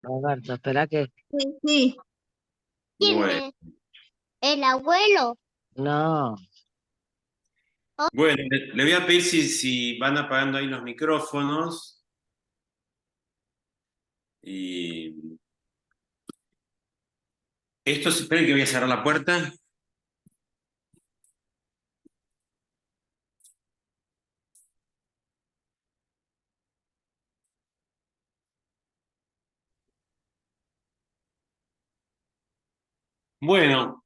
Roberto, espera que... Sí, sí. ¿Quién Bueno, es? ¿El abuelo? No, bueno, le voy a pedir si van apagando ahí los micrófonos. Y esto, esperen que voy a cerrar la puerta. Bueno,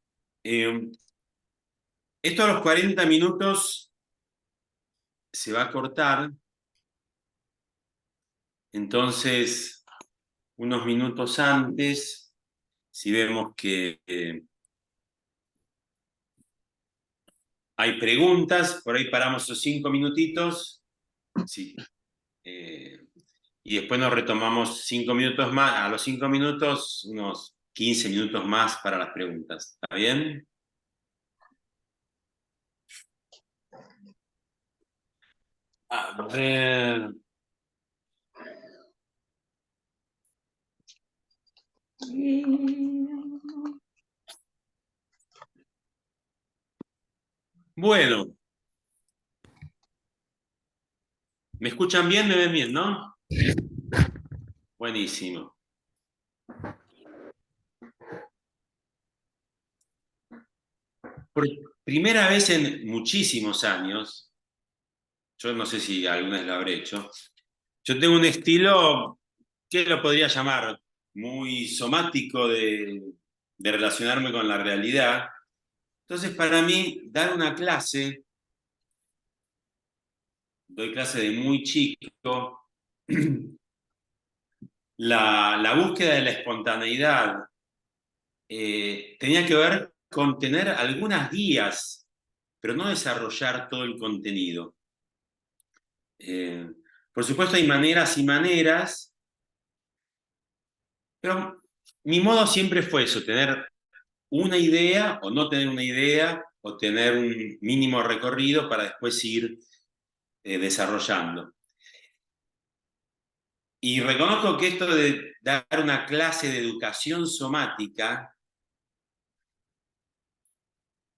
esto a los 40 minutos se va a cortar. Entonces, unos minutos antes, si vemos que hay preguntas, por ahí paramos esos 5 minutitos, sí, y después nos retomamos 5 minutos más, a los 5 minutos, unos 15 minutos más para las preguntas. ¿Está bien? A ver. Bueno, ¿me escuchan bien? ¿Me ven bien, no? Buenísimo. Por primera vez en muchísimos años, yo no sé si alguna vez lo habré hecho, yo tengo un estilo que lo podría llamar muy somático de relacionarme con la realidad. Entonces, para mí, dar una clase, doy clase de muy chico, la búsqueda de la espontaneidad tenía que ver con tener algunas guías, pero no desarrollar todo el contenido. Eh, por supuesto, hay maneras y maneras, pero mi modo siempre fue eso, tener una idea o no tener una idea o tener un mínimo recorrido para después ir desarrollando. Y reconozco que esto de dar una clase de educación somática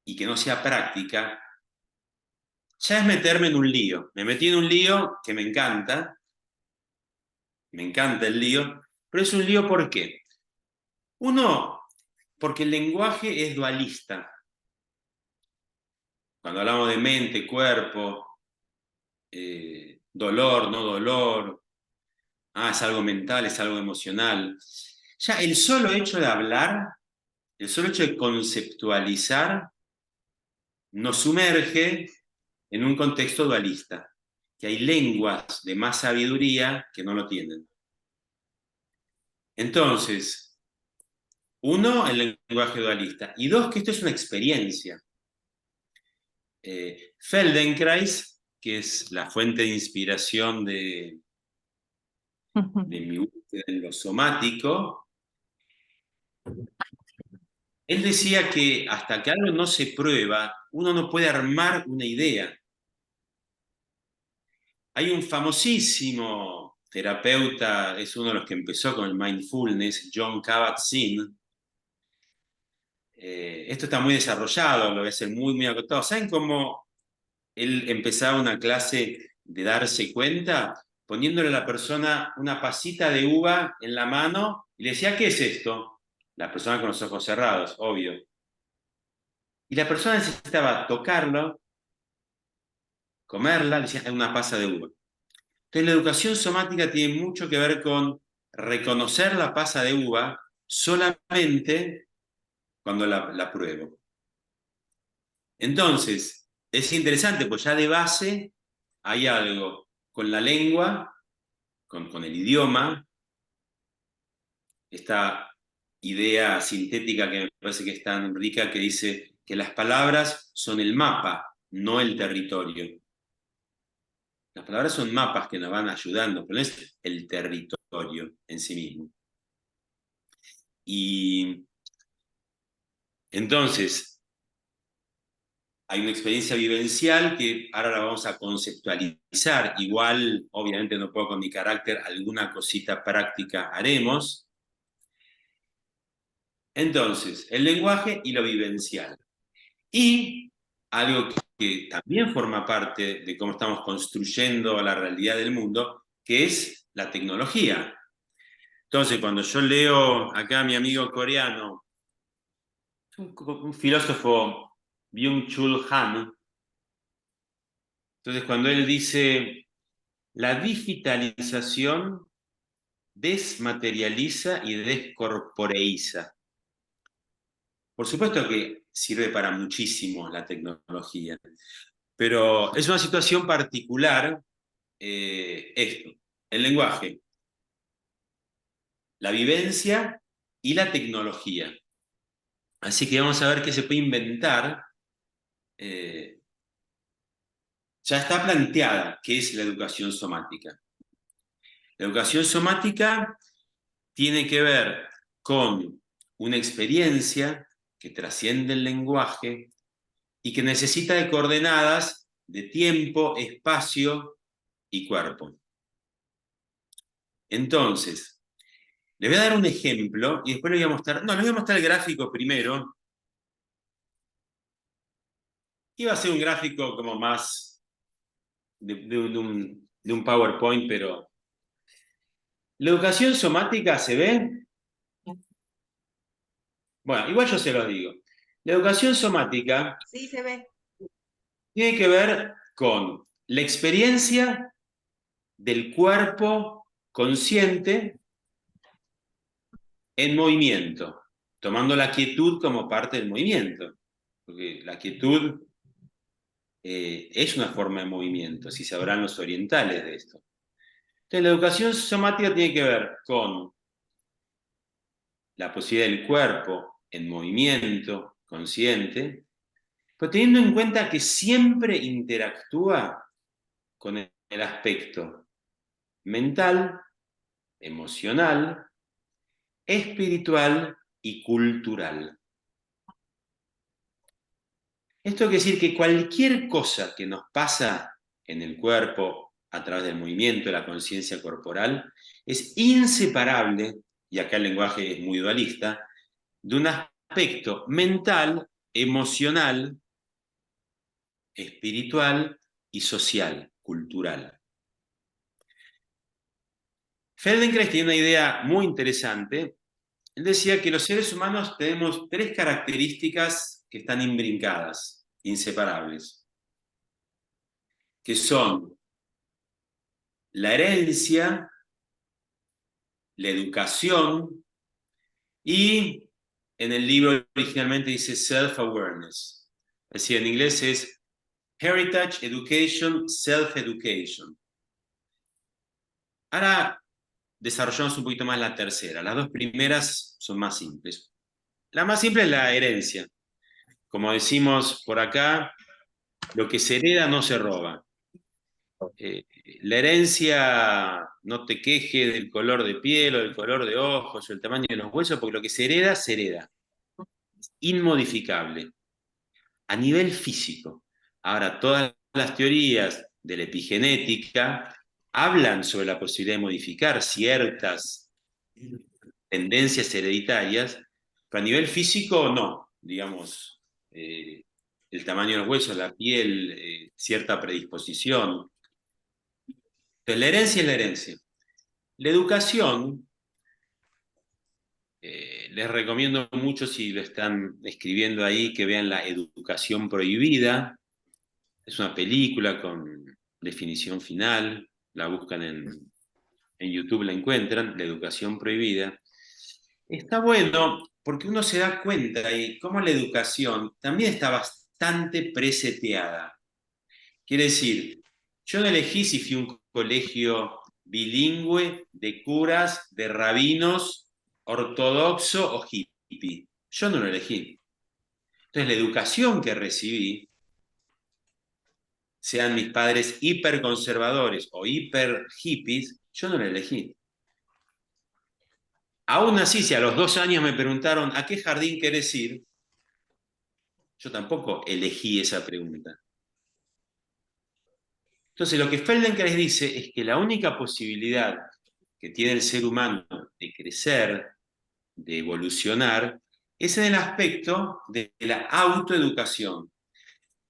y que no sea práctica, ya es meterme en un lío. Me metí en un lío que me encanta el lío, pero es un lío ¿por qué? Uno, porque el lenguaje es dualista. Cuando hablamos de mente, cuerpo, dolor, no dolor, es algo mental, es algo emocional. Ya el solo hecho de hablar, el solo hecho de conceptualizar, nos sumerge en un contexto dualista, que hay lenguas de más sabiduría que no lo tienen. Entonces, uno, el lenguaje dualista, y dos, que esto es una experiencia. Feldenkrais, que es la fuente de inspiración de mi búsqueda en lo somático, él decía que hasta que algo no se prueba, uno no puede armar una idea. Hay un famosísimo terapeuta, es uno de los que empezó con el mindfulness, Jon Kabat-Zinn. Esto está muy desarrollado, lo voy a hacer muy, muy acotado. ¿Saben cómo él empezaba una clase de darse cuenta? Poniéndole a la persona una pasita de uva en la mano y le decía, ¿qué es esto? La persona con los ojos cerrados, obvio. Y la persona necesitaba tocarlo, comerla, le decía, es una pasa de uva. Entonces la educación somática tiene mucho que ver con reconocer la pasa de uva solamente cuando la pruebo. Entonces, es interesante, pues ya de base hay algo con la lengua, con el idioma, esta idea sintética que me parece que es tan rica que dice que las palabras son el mapa, no el territorio. Las palabras son mapas que nos van ayudando, pero no es el territorio en sí mismo. Y entonces, hay una experiencia vivencial que ahora la vamos a conceptualizar. Igual, obviamente no puedo con mi carácter, alguna cosita práctica haremos, Entonces, el lenguaje y lo vivencial. Y algo que también forma parte de cómo estamos construyendo la realidad del mundo, que es la tecnología. Entonces, cuando yo leo acá a mi amigo coreano, un filósofo Byung-Chul Han, entonces cuando él dice, la digitalización desmaterializa y descorporeiza. Por supuesto que sirve para muchísimo la tecnología, pero es una situación particular esto, el lenguaje, la vivencia y la tecnología. Así que vamos a ver qué se puede inventar. Ya está planteada qué es la educación somática. La educación somática tiene que ver con una experiencia que trasciende el lenguaje y que necesita de coordenadas de tiempo, espacio y cuerpo. Entonces, les voy a dar un ejemplo y después les voy a mostrar, no, les voy a mostrar el gráfico primero. Iba a ser un gráfico como más de un PowerPoint, pero la educación somática se ve. Bueno, igual yo se los digo. La educación somática Sí, se ve. tiene que ver con la experiencia del cuerpo consciente en movimiento, tomando la quietud como parte del movimiento, porque la quietud es una forma de movimiento, si sabrán los orientales de esto. Entonces, la educación somática tiene que ver con la posibilidad del cuerpo en movimiento consciente, pero teniendo en cuenta que siempre interactúa con el aspecto mental, emocional, espiritual y cultural. Esto quiere decir que cualquier cosa que nos pasa en el cuerpo a través del movimiento, de la conciencia corporal, es inseparable, y acá el lenguaje es muy dualista, de un aspecto mental, emocional, espiritual y social, cultural. Feldenkrais tiene una idea muy interesante. Él decía que los seres humanos tenemos tres características que están imbrincadas, inseparables, que son la herencia, la educación y en el libro originalmente dice self-awareness. Es decir, en inglés es heritage, education, self-education. Ahora desarrollamos un poquito más la tercera. Las dos primeras son más simples. La más simple es la herencia. Como decimos por acá, lo que se hereda no se roba. La herencia, no te quejes del color de piel o del color de ojos o el tamaño de los huesos, porque lo que se hereda, es inmodificable, a nivel físico. Ahora, todas las teorías de la epigenética hablan sobre la posibilidad de modificar ciertas tendencias hereditarias, pero a nivel físico no, digamos, el tamaño de los huesos, la piel, cierta predisposición. Entonces, la herencia es la herencia. La educación, les recomiendo mucho si lo están escribiendo ahí, que vean La Educación Prohibida. Es una película con definición final, la buscan en YouTube, la encuentran, La Educación Prohibida. Está bueno porque uno se da cuenta y cómo la educación también está bastante preseteada. Quiere decir, yo no elegí si fui un colegio bilingüe, de curas, de rabinos, ortodoxo o hippie. Yo no lo elegí. Entonces, la educación que recibí, sean mis padres hiperconservadores o hiper hippies, yo no la elegí. Aún así, si a los 2 años me preguntaron ¿a qué jardín querés ir? Yo tampoco elegí esa pregunta. Entonces, lo que Feldenkrais dice es que la única posibilidad que tiene el ser humano de crecer, de evolucionar, es en el aspecto de la autoeducación.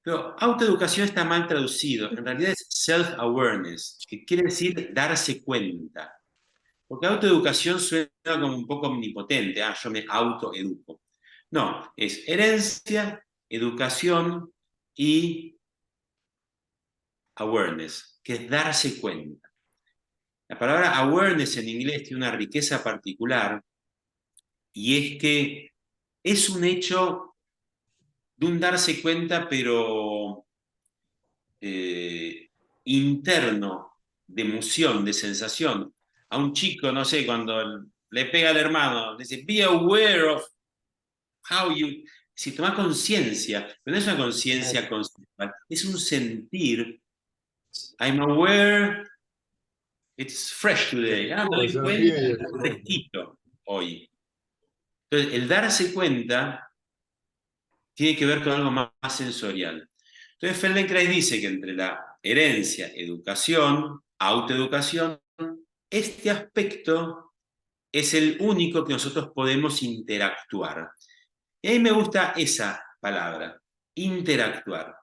Pero autoeducación está mal traducido, en realidad es self-awareness, que quiere decir darse cuenta. Porque autoeducación suena como un poco omnipotente, yo me autoeduco. No, es herencia, educación y awareness, que es darse cuenta. La palabra awareness en inglés tiene una riqueza particular y es que es un hecho de un darse cuenta, pero interno, de emoción, de sensación. A un chico, no sé, cuando le pega al hermano, dice, be aware of how you... Si toma conciencia, pero no es una conciencia conceptual, es un sentir. I'm aware, it's fresh today. Me doy cuenta, está fresquito hoy. Entonces, el darse cuenta tiene que ver con algo más sensorial. Entonces, Feldenkrais dice que entre la herencia, educación, autoeducación, este aspecto es el único que nosotros podemos interactuar. Y a mí me gusta esa palabra, interactuar.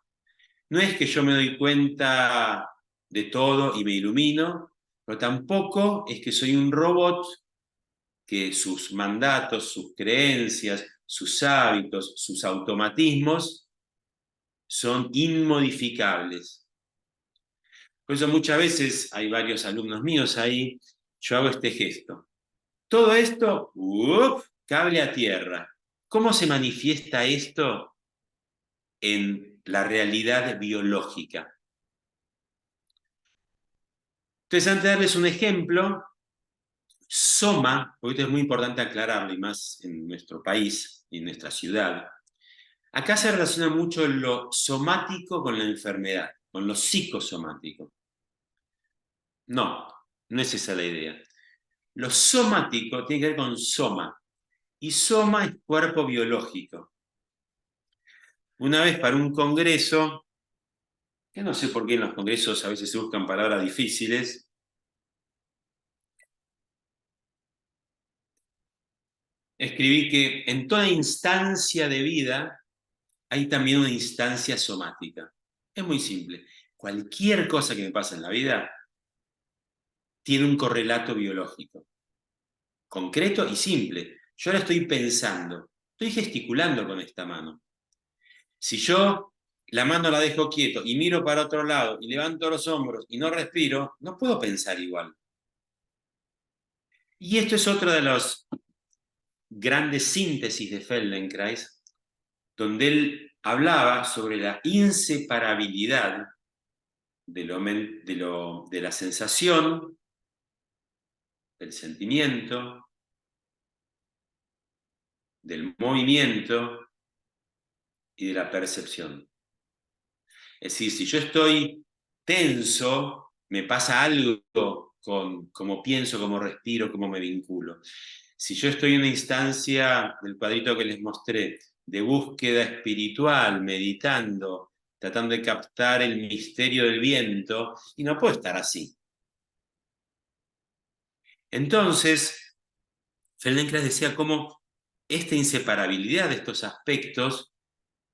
No es que yo me doy cuenta de todo y me ilumino, pero tampoco es que soy un robot que sus mandatos, sus creencias, sus hábitos, sus automatismos son inmodificables. Por eso muchas veces, hay varios alumnos míos ahí, yo hago este gesto. Todo esto, cable a tierra. ¿Cómo se manifiesta esto en la realidad biológica? Entonces, antes de darles un ejemplo, soma, porque esto es muy importante aclararlo, y más en nuestro país y en nuestra ciudad, acá se relaciona mucho lo somático con la enfermedad, con lo psicosomático. No, no es esa la idea. Lo somático tiene que ver con soma, y soma es cuerpo biológico. Una vez para un congreso, que no sé por qué en los congresos a veces se buscan palabras difíciles, escribí que en toda instancia de vida hay también una instancia somática. Es muy simple. Cualquier cosa que me pasa en la vida tiene un correlato biológico, concreto y simple. Yo ahora estoy pensando, estoy gesticulando con esta mano. Si yo la mano la dejo quieto y miro para otro lado y levanto los hombros y no respiro, no puedo pensar igual. Y esto es otra de las grandes síntesis de Feldenkrais, donde él hablaba sobre la inseparabilidad de la sensación, del sentimiento, del movimiento y de la percepción. Es decir, si yo estoy tenso, me pasa algo con cómo pienso, cómo respiro, cómo me vinculo. Si yo estoy en una instancia del cuadrito que les mostré, de búsqueda espiritual, meditando, tratando de captar el misterio del viento, y no puedo estar así. Entonces, Feldenkrais decía cómo esta inseparabilidad de estos aspectos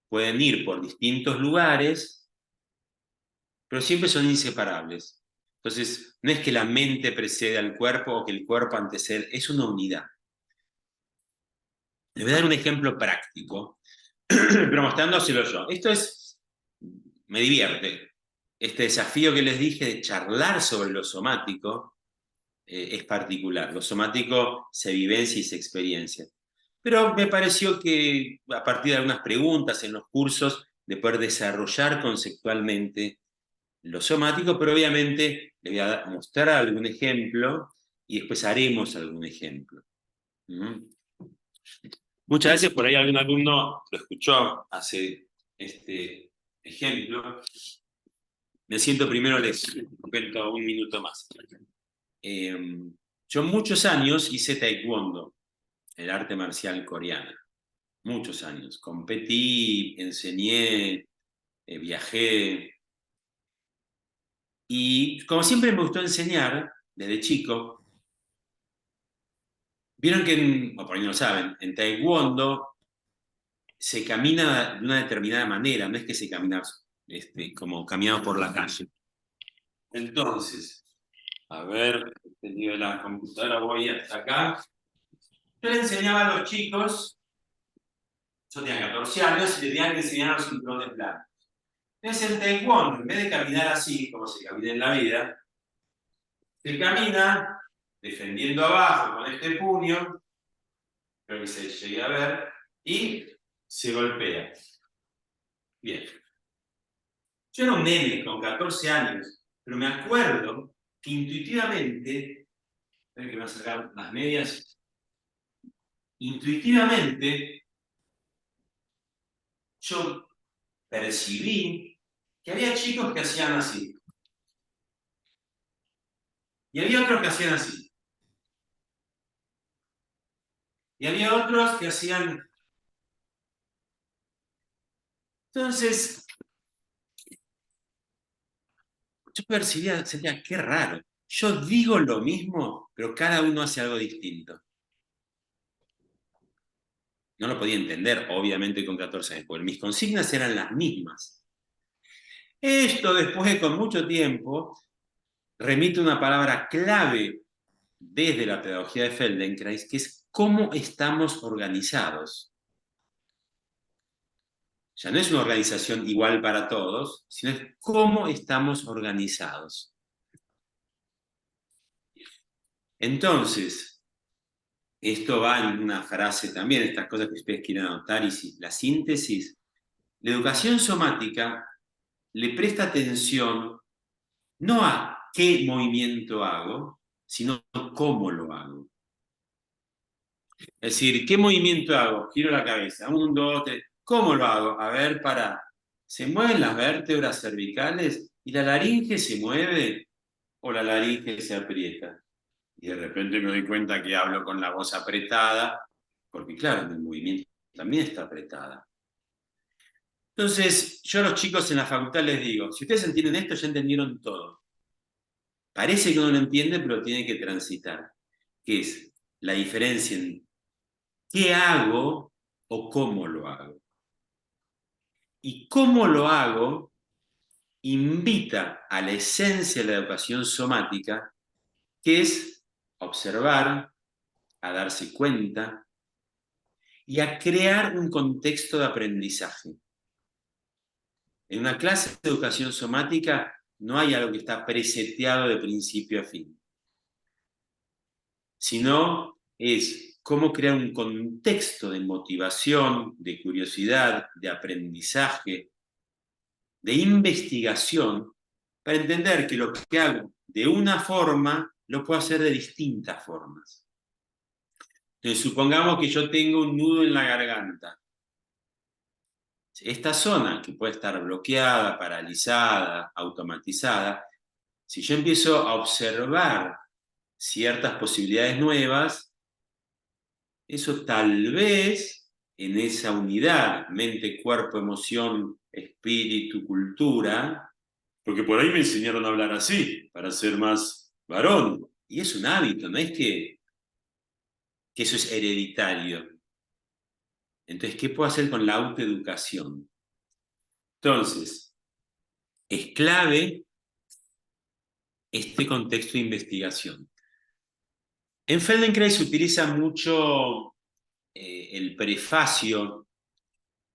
pueden ir por distintos lugares, pero siempre son inseparables. Entonces, no es que la mente precede al cuerpo o que el cuerpo antecede, es una unidad. Les voy a dar un ejemplo práctico, pero mostrándoselo yo. Me divierte. Este desafío que les dije de charlar sobre lo somático es particular. Lo somático se vivencia y se experiencia. Pero me pareció que a partir de algunas preguntas en los cursos, de poder desarrollar conceptualmente lo somático, pero obviamente les voy a mostrar algún ejemplo y después haremos algún ejemplo. Muchas veces por ahí algún alumno lo escuchó, hace este ejemplo. Me siento primero, les cuento un minuto más. Yo muchos años hice taekwondo, el arte marcial coreana. Muchos años. Competí, enseñé, viajé. Y como siempre me gustó enseñar, desde chico, vieron que, o por ahí no lo saben, en taekwondo se camina de una determinada manera, no es que se camina como caminamos por la calle. Entonces, a ver, entendido de la computadora, voy hasta acá. Yo le enseñaba a los chicos, yo tenía 14 años y le tenía que enseñar los cinturones blancos. Entonces el taekwondo, en vez de caminar así, como se camina en la vida, se camina defendiendo abajo con este puño, creo que se llegue a ver, y se golpea. Bien. Yo era un nene con 14 años, pero me acuerdo que intuitivamente, esperen que me voy a sacar las medias, intuitivamente yo percibí que había chicos que hacían así. Y había otros que hacían así. Y había otros que hacían... Entonces, yo percibía, sentía, qué raro. Yo digo lo mismo, pero cada uno hace algo distinto. No lo podía entender, obviamente, con 14 años, porque mis consignas eran las mismas. Esto después, con mucho tiempo, remite a una palabra clave desde la pedagogía de Feldenkrais, que es cómo estamos organizados. Ya no es una organización igual para todos, sino es cómo estamos organizados. Entonces, esto va en una frase también, estas cosas que ustedes quieren anotar, y si, la síntesis, la educación somática le presta atención no a qué movimiento hago, sino cómo lo hago. Es decir, ¿qué movimiento hago? Giro la cabeza, 1, 2, 3. ¿Cómo lo hago? A ver, ¿se mueven las vértebras cervicales y la laringe se mueve o la laringe se aprieta? Y de repente me doy cuenta que hablo con la voz apretada, porque claro, mi movimiento también está apretada. Entonces, yo a los chicos en la facultad les digo, si ustedes entienden esto, ya entendieron todo. Parece que uno lo entiende, pero tiene que transitar. ¿Qué es la diferencia en qué hago o cómo lo hago? Y cómo lo hago invita a la esencia de la educación somática, que es observar, a darse cuenta y a crear un contexto de aprendizaje. En una clase de educación somática no hay algo que está preseteado de principio a fin, sino es cómo crear un contexto de motivación, de curiosidad, de aprendizaje, de investigación, para entender que lo que hago de una forma lo puedo hacer de distintas formas. Entonces, supongamos que yo tengo un nudo en la garganta. Esta zona, que puede estar bloqueada, paralizada, automatizada, si yo empiezo a observar ciertas posibilidades nuevas, eso tal vez en esa unidad, mente, cuerpo, emoción, espíritu, cultura, porque por ahí me enseñaron a hablar así, para ser más varón, y es un hábito, no es que eso es hereditario. Entonces, ¿qué puedo hacer con la autoeducación? Entonces, es clave este contexto de investigación. En Feldenkrais se utiliza mucho el prefacio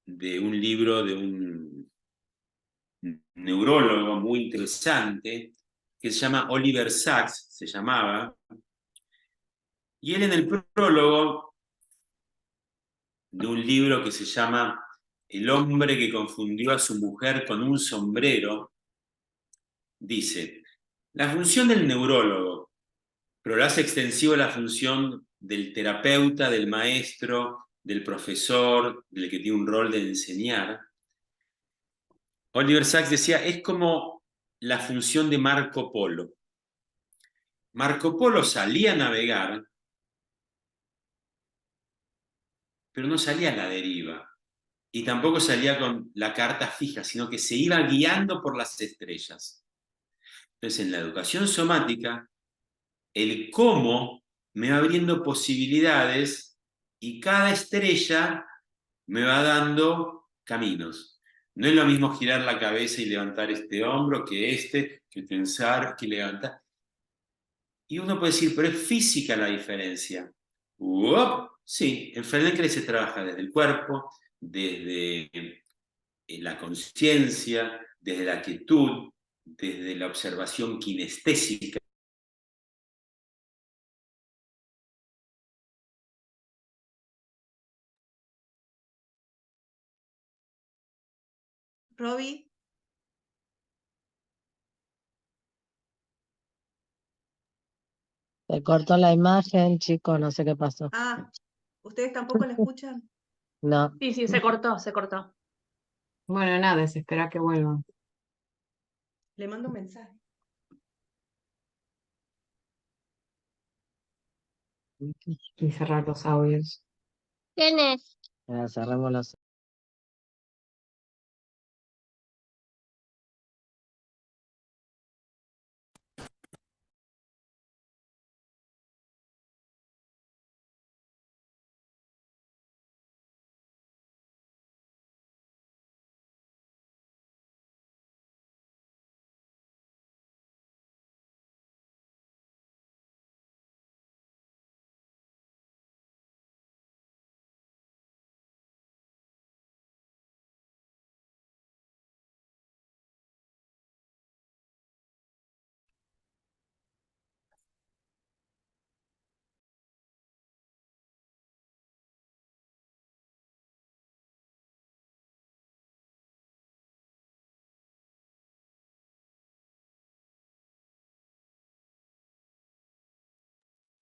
de un libro de un neurólogo muy interesante que se llama Oliver Sacks, se llamaba, y él en el prólogo de un libro que se llama El hombre que confundió a su mujer con un sombrero, dice, la función del neurólogo, pero lo hace extensivo a la función del terapeuta, del maestro, del profesor, del que tiene un rol de enseñar. Oliver Sacks decía, es como la función de Marco Polo. Marco Polo salía a navegar, pero no salía a la deriva. Y tampoco salía con la carta fija, sino que se iba guiando por las estrellas. Entonces, en la educación somática, el cómo me va abriendo posibilidades y cada estrella me va dando caminos. No es lo mismo girar la cabeza y levantar este hombro que pensar, que levantar. Y uno puede decir, pero es física la diferencia. ¡Uop! Sí, en Feldenkrais se trabaja desde el cuerpo, desde la conciencia, desde la quietud, desde la observación kinestésica. Robbie, Se cortó la imagen, chicos, no sé qué pasó. ¿ustedes tampoco la escuchan? No, Sí, sí, se cortó, se cortó. Bueno, nada, se espera que vuelvan. Le mando un mensaje. Y cerrar los audios. ¿Quién es? cerremos los...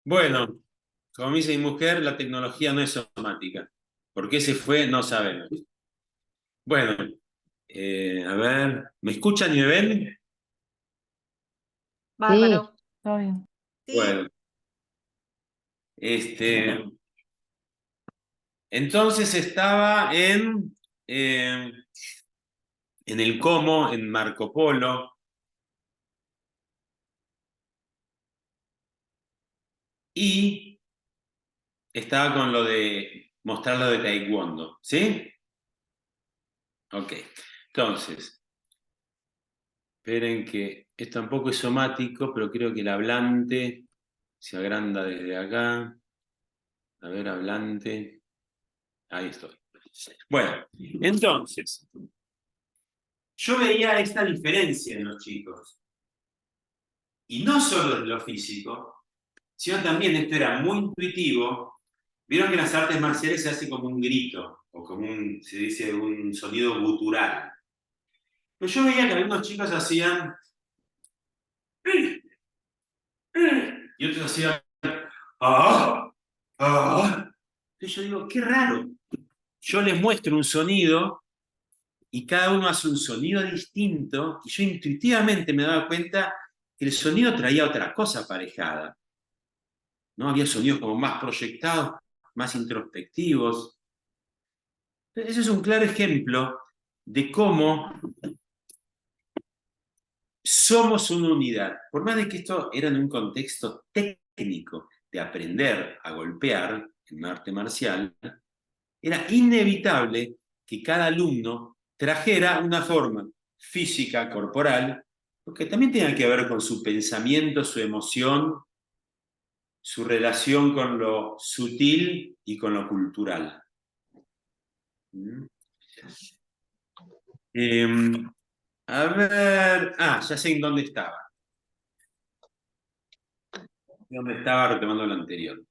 Bueno, como dice mi mujer, la tecnología no es somática. ¿Por qué se fue? No sabemos. Bueno, a ver, ¿me escuchan y me ven? Bárbaro. Está bien. Sí, Bueno, entonces estaba en el cómo, en Marco Polo, y estaba con lo de mostrar lo de Taekwondo, ¿sí? Ok, entonces, esperen que esto tampoco es somático, pero creo que el hablante se agranda desde acá. A ver, hablante. Ahí estoy. Bueno, entonces, yo veía esta diferencia en los chicos. Y no solo en lo físico, sino también esto era muy intuitivo. Vieron que en las artes marciales se hace como un grito, o como se dice un sonido gutural. Pero yo veía que algunos chicos hacían... Y otros hacían... ¡Ah! ¡Ah! Entonces yo digo, qué raro. Yo les muestro un sonido y cada uno hace un sonido distinto, y yo intuitivamente me daba cuenta que el sonido traía otra cosa aparejada, ¿no? Había sonidos como más proyectados, más introspectivos. Ese es un claro ejemplo de cómo somos una unidad. Por más de que esto era en un contexto técnico de aprender a golpear en un arte marcial, era inevitable que cada alumno trajera una forma física, corporal, porque también tenía que ver con su pensamiento, su emoción, su relación con lo sutil y con lo cultural. A ver, ya sé en dónde estaba. ¿Dónde estaba retomando lo anterior?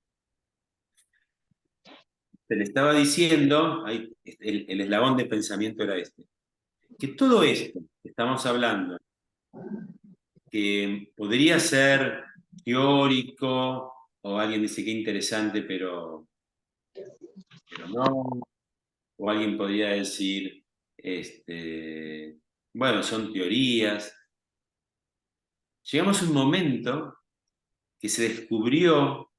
Se le estaba diciendo, el eslabón de pensamiento era este, que todo esto que estamos hablando, que podría ser teórico, o alguien dice que interesante, pero no, o alguien podría decir, bueno, son teorías. Llegamos a un momento que se descubrió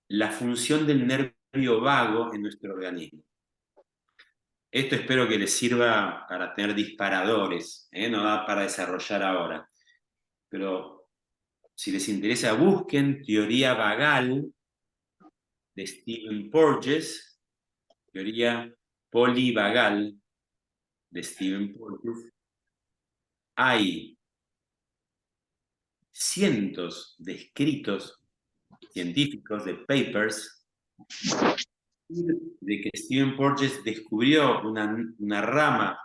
la función del nervio vago en nuestro organismo. Esto espero que les sirva para tener disparadores, no da para desarrollar ahora. Pero si les interesa, busquen teoría vagal de Stephen Porges, teoría polivagal de Stephen Porges, hay cientos de escritos científicos, de papers, de que Stephen Porges descubrió una rama,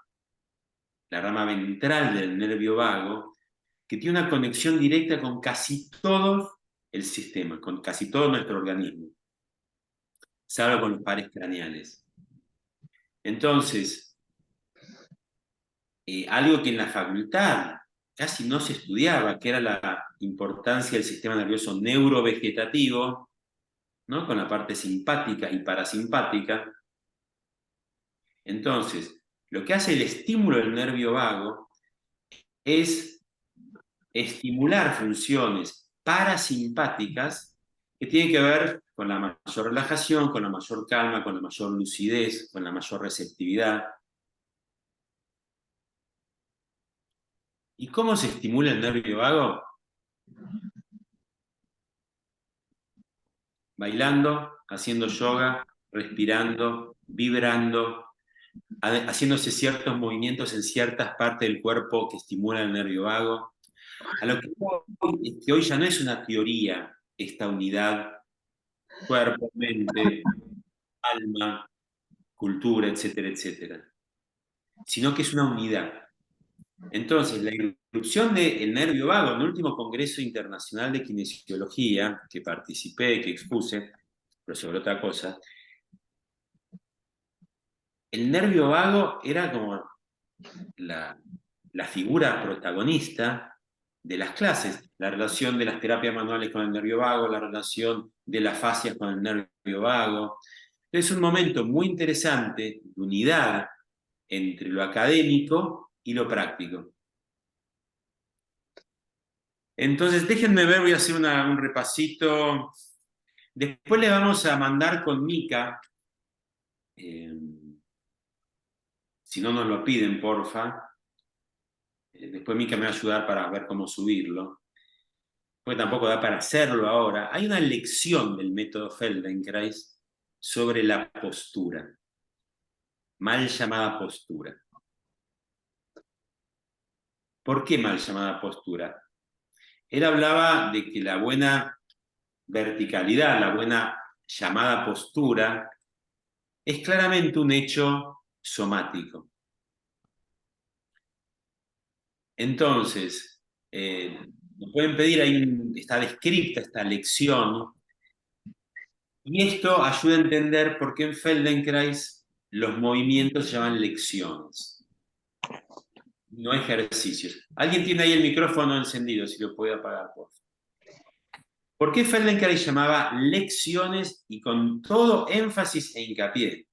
la rama ventral del nervio vago, que tiene una conexión directa con casi todo el sistema, con casi todo nuestro organismo, salvo con los pares craneales. Entonces, algo que en la facultad casi no se estudiaba, que era la importancia del sistema nervioso neurovegetativo, ¿no? Con la parte simpática y parasimpática. Entonces, lo que hace el estímulo del nervio vago es estimular funciones parasimpáticas que tienen que ver con la mayor relajación, con la mayor calma, con la mayor lucidez, con la mayor receptividad. ¿Y cómo se estimula el nervio vago? Bailando, haciendo yoga, respirando, vibrando, haciéndose ciertos movimientos en ciertas partes del cuerpo que estimulan el nervio vago. A lo que voy es que hoy ya no es una teoría esta unidad, cuerpo, mente, alma, cultura, etcétera, etcétera, sino que es una unidad. Entonces, la irrupción del nervio vago en el último Congreso Internacional de Kinesiología, que participé, que expuse, pero sobre otra cosa, el nervio vago era como la figura protagonista de las clases, la relación de las terapias manuales con el nervio vago, la relación de las fascias con el nervio vago. Es un momento muy interesante de unidad entre lo académico y lo práctico. Entonces, déjenme ver, voy a hacer un repasito. Después le vamos a mandar con Mica, si no nos lo piden, porfa. Después Mica me va a ayudar para ver cómo subirlo, porque tampoco da para hacerlo ahora. Hay una lección del método Feldenkrais sobre la postura, mal llamada postura. ¿Por qué mal llamada postura? Él hablaba de que la buena verticalidad, la buena llamada postura, es claramente un hecho somático. Entonces, nos pueden pedir, está descrita esta lección, y esto ayuda a entender por qué en Feldenkrais los movimientos se llaman lecciones, no ejercicios. ¿Alguien tiene ahí el micrófono encendido? Si lo puede apagar, por favor. ¿Por qué Feldenkrais llamaba lecciones y con todo énfasis e hincapié?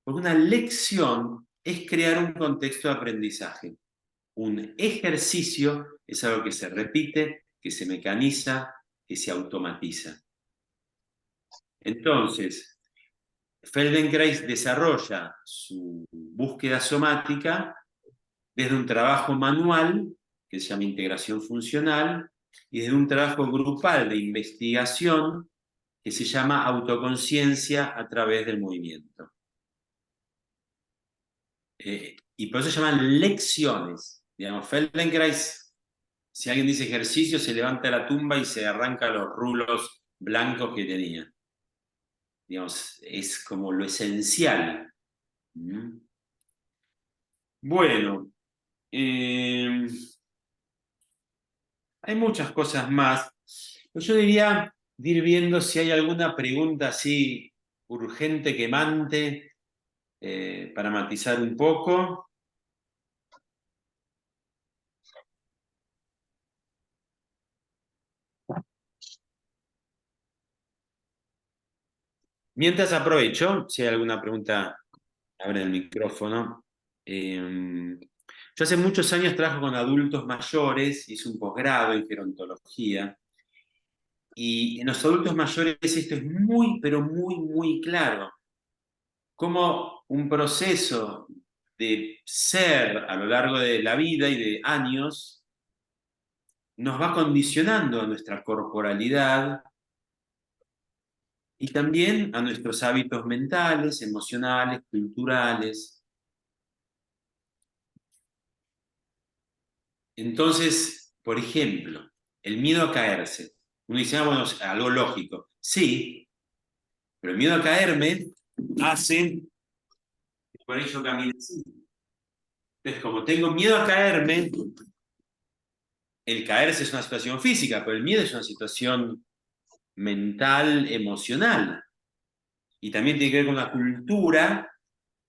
Porque una lección es crear un contexto de aprendizaje. Un ejercicio es algo que se repite, que se mecaniza, que se automatiza. Entonces, Feldenkrais desarrolla su búsqueda somática desde un trabajo manual, que se llama integración funcional, y desde un trabajo grupal de investigación, que se llama autoconciencia a través del movimiento. Y por eso se llaman lecciones. Digamos, Feldenkrais, si alguien dice ejercicio, se levanta la tumba y se arranca los rulos blancos que tenía. Digamos, es como lo esencial. Bueno, hay muchas cosas más. Pero yo diría de ir viendo si hay alguna pregunta así urgente, quemante, para matizar un poco. Mientras aprovecho, si hay alguna pregunta, abren el micrófono. Yo hace muchos años trabajo con adultos mayores, hice un posgrado en gerontología, y en los adultos mayores esto es muy, pero muy, muy claro. Como un proceso de ser a lo largo de la vida y de años nos va condicionando a nuestra corporalidad, y también a nuestros hábitos mentales, emocionales, culturales. Entonces, por ejemplo, el miedo a caerse. Uno dice, bueno, algo lógico. Sí, pero el miedo a caerme hace que por ello camine así. Entonces, como tengo miedo a caerme, el caerse es una situación física, pero el miedo es una situación mental, emocional. Y también tiene que ver con la cultura,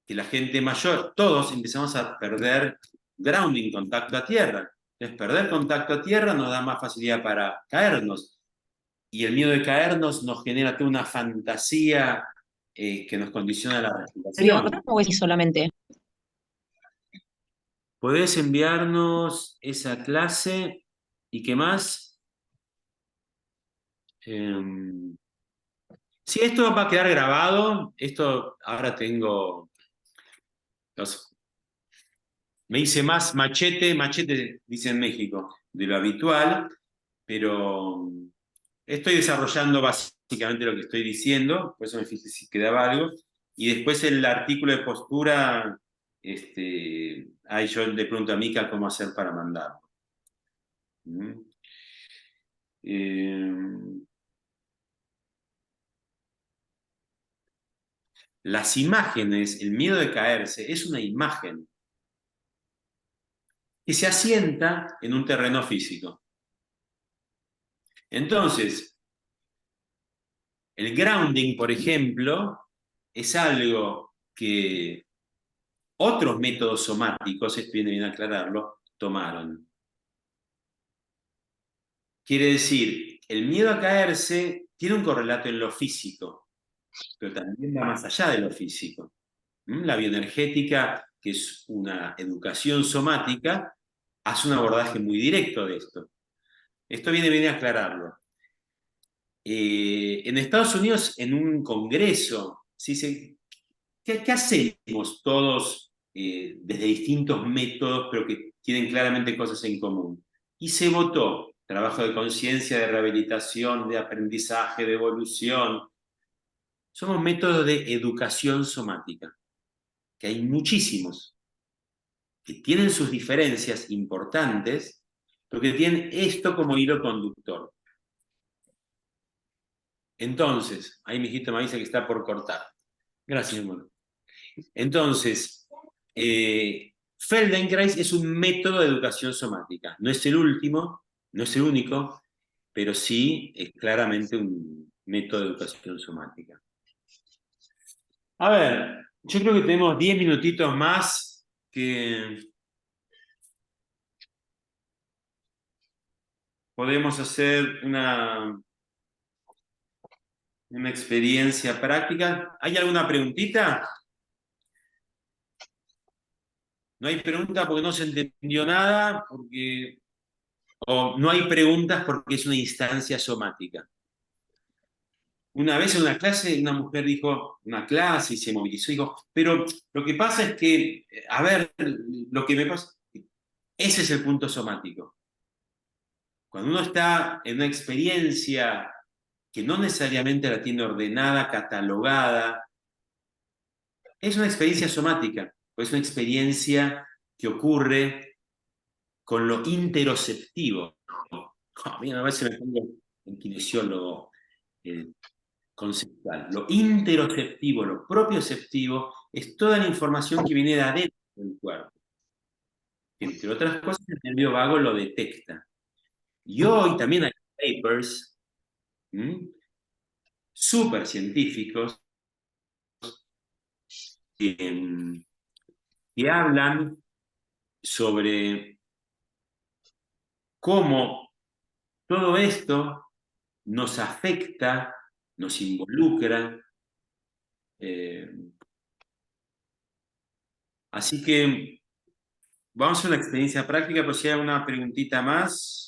que la gente mayor, todos empezamos a perder grounding, contacto a tierra. Entonces, perder contacto a tierra nos da más facilidad para caernos. Y el miedo de caernos nos genera toda una fantasía que nos condiciona la respiración. ¿O es solamente? ¿Podés enviarnos esa clase? ¿Y qué más? Sí, esto va a quedar grabado. Esto ahora tengo. Me hice más machete dice en México, de lo habitual, pero estoy desarrollando básicamente lo que estoy diciendo, por eso me fijé si quedaba algo. Y después el artículo de postura, ahí yo le pregunto a Mica cómo hacer para mandarlo. Las imágenes, el miedo de caerse, es una imagen que se asienta en un terreno físico. Entonces, el grounding, por ejemplo, es algo que otros métodos somáticos, esto viene bien a aclararlo, tomaron. Quiere decir, el miedo a caerse tiene un correlato en lo físico, pero también va más allá de lo físico. La bioenergética, que es una educación somática, hace un abordaje muy directo de esto. Esto viene bien a aclararlo. En Estados Unidos, en un congreso, ¿sí? ¿Qué hacemos todos desde distintos métodos, pero que tienen claramente cosas en común? Y se votó trabajo de conciencia, de rehabilitación, de aprendizaje, de evolución. Somos métodos de educación somática, que hay muchísimos, que tienen sus diferencias importantes, pero que tienen esto como hilo conductor. Entonces, ahí mi hijito me dice que está por cortar. Gracias, hermano. Entonces, Feldenkrais es un método de educación somática. No es el último, no es el único, pero sí es claramente un método de educación somática. A ver, yo creo que tenemos 10 minutitos más que podemos hacer una experiencia práctica. ¿Hay alguna preguntita? No hay pregunta porque no se entendió nada, o no hay preguntas porque es una instancia somática. Una vez en una clase, una mujer dijo, una clase y se movilizó y dijo, pero lo que pasa es que, a ver, lo que me pasa, ese es el punto somático. Cuando uno está en una experiencia que no necesariamente la tiene ordenada, catalogada, es una experiencia somática, o es una experiencia que ocurre con lo interoceptivo. A mí a veces me pongo en kinesiólogo conceptual. Lo interoceptivo, lo propioceptivo, es toda la información que viene de adentro del cuerpo. Que, entre otras cosas, el nervio vago lo detecta. Y hoy también hay papers súper científicos que hablan sobre cómo todo esto nos afecta, nos involucra. Así que vamos a hacer una experiencia práctica, pero si hay una preguntita más.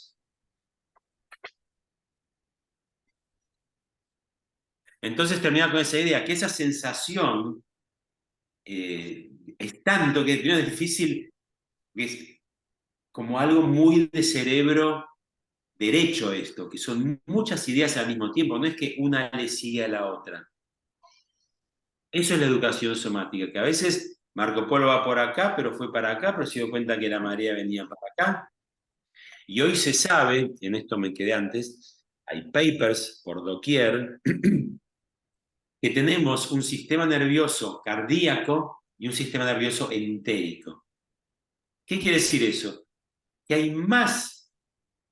Entonces terminar con esa idea, que esa sensación es tanto que primero es difícil, que es como algo muy de cerebro derecho esto, que son muchas ideas al mismo tiempo, no es que una le sigue a la otra. Eso es la educación somática, que a veces Marco Polo va por acá, pero fue para acá, pero se dio cuenta que la marea venía para acá. Y hoy se sabe, en esto me quedé antes, hay papers por doquier, que tenemos un sistema nervioso cardíaco y un sistema nervioso entérico. ¿Qué quiere decir eso? Que hay más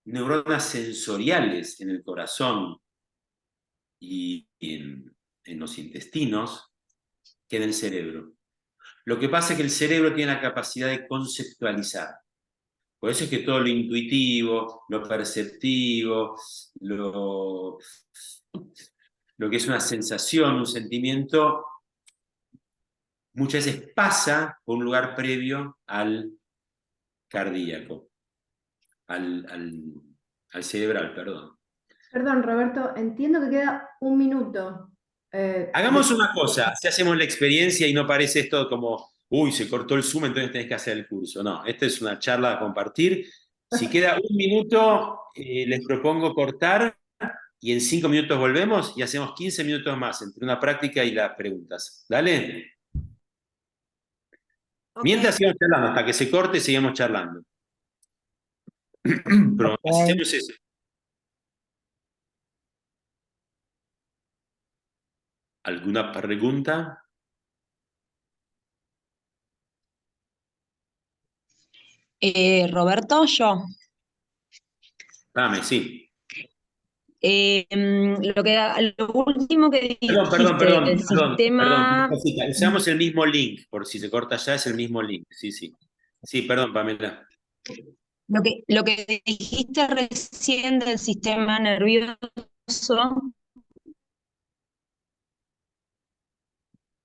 neuronas sensoriales en el corazón y en los intestinos que en el cerebro. Lo que pasa es que el cerebro tiene la capacidad de conceptualizar. Por eso es que todo lo intuitivo, lo perceptivo, lo que es una sensación, un sentimiento, muchas veces pasa por un lugar previo al cardíaco, al cerebral, perdón. Perdón, Roberto, entiendo que queda un minuto. Hagamos una cosa, si hacemos la experiencia y no parece esto como, uy, se cortó el Zoom, entonces tenés que hacer el curso. No, esta es una charla a compartir. Si queda un minuto, les propongo cortar y en 5 minutos volvemos y hacemos 15 minutos más entre una práctica y las preguntas. ¿Dale? Ok. Mientras sigamos charlando, hasta que se corte, sigamos charlando. Pero Ok. hacemos eso. ¿Alguna pregunta? Roberto, yo. Dame, sí. Lo último que Perdón, dijiste, el perdón. sistema, Una cosita. Usamos el mismo link, por si se corta ya, es el mismo link. Sí, sí. Sí, perdón, Pamela. lo que dijiste recién del sistema nervioso,